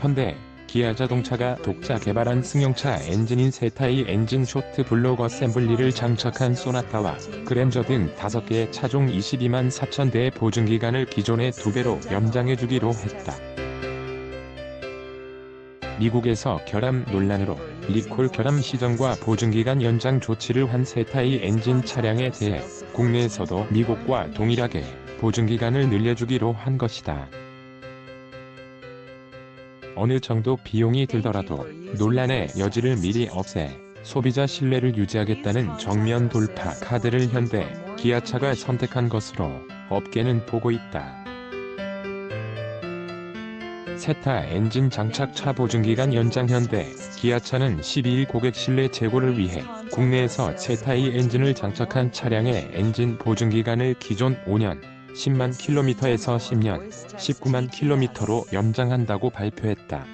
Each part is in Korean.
현대, 기아자동차가 독자 개발한 승용차 엔진인 세타의 엔진 쇼트 블록 어셈블리를 장착한 소나타와 그랜저 등 5개의 차종 22만 4천 대의 보증기간을 기존의 2배로 연장해주기로 했다. 미국에서 결함 논란으로 리콜 결함 시정과 보증기간 연장 조치를 한 세타의 엔진 차량에 대해 국내에서도 미국과 동일하게 보증기간을 늘려주기로 한 것이다. 어느 정도 비용이 들더라도 논란의 여지를 미리 없애 소비자 신뢰를 유지하겠다는 정면 돌파 카드를 현대, 기아차가 선택한 것으로 업계는 보고 있다. 세타 엔진 장착 차 보증기간 연장 현대, 기아차는 12일 고객 신뢰 제고를 위해 국내에서 세타의 엔진을 장착한 차량의 엔진 보증기간을 기존 5년, 10만 킬로미터에서 10년, 19만 킬로미터로 연장한다고 발표했다.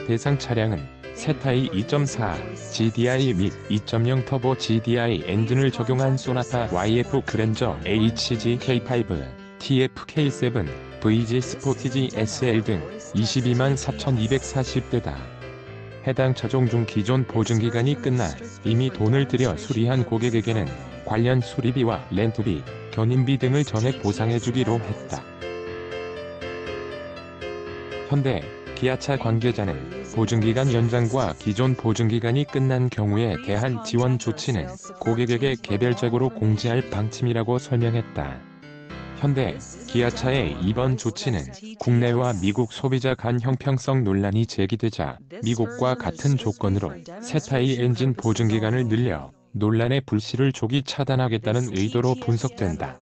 대상 차량은 세타의 2.4 GDI 및 2.0 터보 GDI 엔진을 적용한 소나타 YF 그랜저 HG K5, TF K7, VG 스포티지 SL 등 22만 4,240대다. 해당 차종 중 기존 보증기간이 끝나 이미 돈을 들여 수리한 고객에게는 관련 수리비와 렌트비, 견인비 등을 전액 보상해주기로 했다. 현대, 기아차 관계자는 보증기간 연장과 기존 보증기간이 끝난 경우에 대한 지원 조치는 고객에게 개별적으로 공지할 방침이라고 설명했다. 현대, 기아차의 이번 조치는 국내와 미국 소비자 간 형평성 논란이 제기되자 미국과 같은 조건으로 세타의 엔진 보증기간을 늘려 논란의 불씨를 조기 차단하겠다는 의도로 분석된다.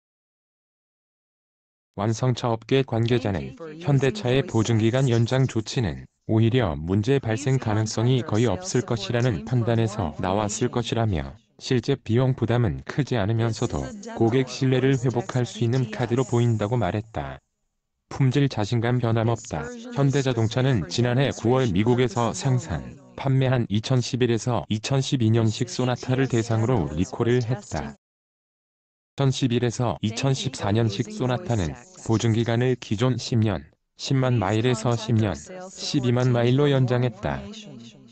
완성차 업계 관계자는 현대차의 보증기간 연장 조치는 오히려 문제 발생 가능성이 거의 없을 것이라는 판단에서 나왔을 것이라며 실제 비용 부담은 크지 않으면서도 고객 신뢰를 회복할 수 있는 카드로 보인다고 말했다. 품질 자신감 변함없다. 현대자동차는 지난해 9월 미국에서 생산, 판매한 2011에서 2012년식 소나타를 대상으로 리콜을 했다. 2011에서 2014년식 소나타는 보증기간을 기존 10년, 10만 마일에서 10년, 12만 마일로 연장했다.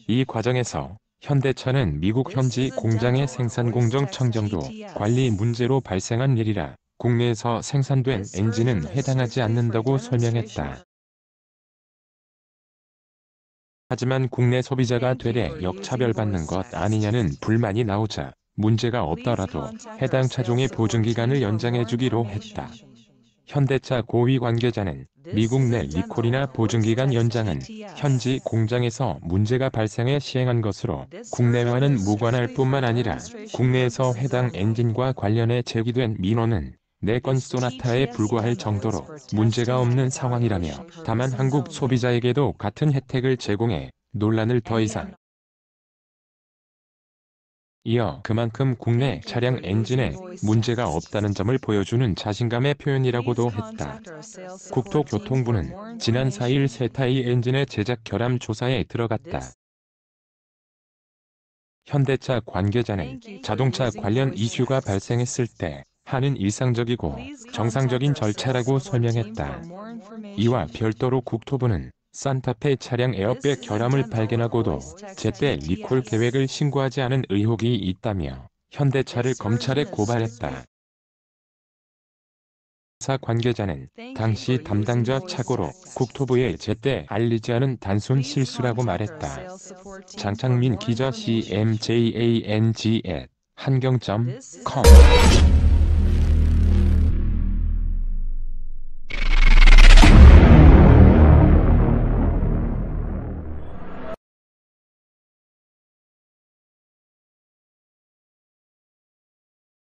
이 과정에서 현대차는 미국 현지 공장의 생산 공정 청정도 관리 문제로 발생한 일이라 국내에서 생산된 엔진은 해당하지 않는다고 설명했다. 하지만 국내 소비자가 되레 역차별받는 것 아니냐는 불만이 나오자 문제가 없더라도 해당 차종의 보증기간을 연장해주기로 했다. 현대차 고위 관계자는 미국 내 리콜이나 보증기간 연장은 현지 공장에서 문제가 발생해 시행한 것으로 국내와는 무관할 뿐만 아니라 국내에서 해당 엔진과 관련해 제기된 민원은 4건 소나타에 불과할 정도로 문제가 없는 상황이라며 다만 한국 소비자에게도 같은 혜택을 제공해 논란을 더 이상 이어 그만큼 국내 차량 엔진에 문제가 없다는 점을 보여주는 자신감의 표현이라고도 했다. 국토교통부는 지난 4일 세타의 엔진의 제작 결함 조사에 들어갔다. 현대차 관계자는 자동차 관련 이슈가 발생했을 때 하는 일상적이고 정상적인 절차라고 설명했다. 이와 별도로 국토부는 산타페 차량 에어백 결함을 발견하고도 제때 리콜 계획을 신고하지 않은 의혹이 있다며 현대차를 검찰에 고발했다. 사 관계자는 당시 담당자 착오로 국토부에 제때 알리지 않은 단순 실수라고 말했다. 장창민 기자 CMJANG@한경.com